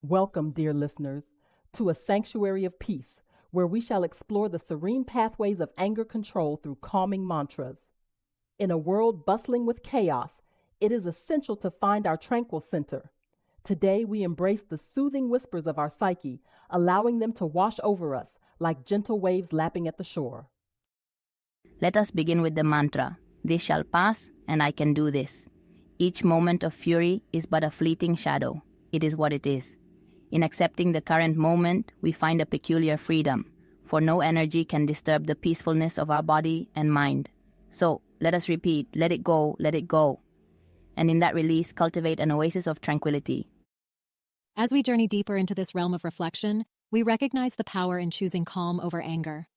Welcome, dear listeners, to a sanctuary of peace where we shall explore the serene pathways of anger control through calming mantras. In a world bustling with chaos, it is essential to find our tranquil center. Today, we embrace the soothing whispers of our psyche, allowing them to wash over us like gentle waves lapping at the shore. Let us begin with the mantra, "This shall pass, and I can do this." Each moment of fury is but a fleeting shadow. It is what it is. In accepting the current moment, we find a peculiar freedom, for no energy can disturb the peacefulness of our body and mind. So, let us repeat, let it go, let it go. And in that release, cultivate an oasis of tranquility. As we journey deeper into this realm of reflection, we recognize the power in choosing calm over anger.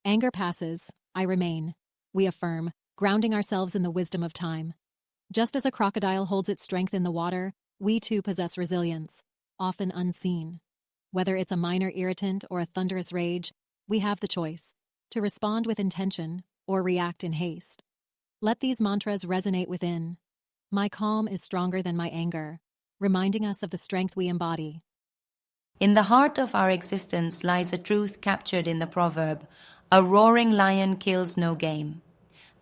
Anger passes, I remain, we affirm, grounding ourselves in the wisdom of time. Just as a crocodile holds its strength in the water, we too possess resilience, often unseen. Whether it's a minor irritant or a thunderous rage, we have the choice to respond with intention or react in haste. Let these mantras resonate within. My calm is stronger than my anger, reminding us of the strength we embody. In the heart of our existence lies a truth captured in the proverb, "A roaring lion kills no game."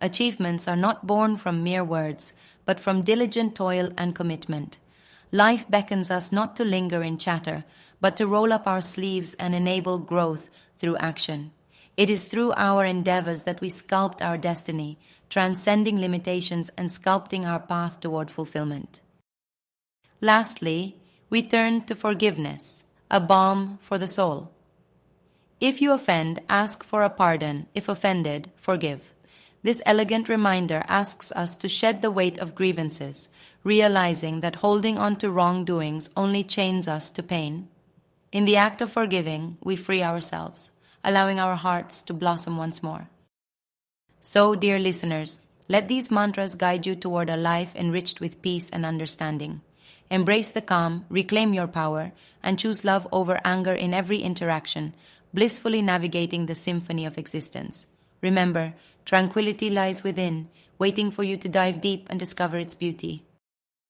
Achievements are not born from mere words, but from diligent toil and commitment. Life beckons us not to linger in chatter, but to roll up our sleeves and enable growth through action. It is through our endeavors that we sculpt our destiny, transcending limitations and sculpting our path toward fulfillment. Lastly, we turn to forgiveness, a balm for the soul. If you offend, ask for a pardon. If offended, forgive. This elegant reminder asks us to shed the weight of grievances, realizing that holding on to wrongdoings only chains us to pain. In the act of forgiving, we free ourselves, allowing our hearts to blossom once more. So, dear listeners, let these mantras guide you toward a life enriched with peace and understanding. Embrace the calm, reclaim your power, and choose love over anger in every interaction, blissfully navigating the symphony of existence. Remember, tranquility lies within, waiting for you to dive deep and discover its beauty.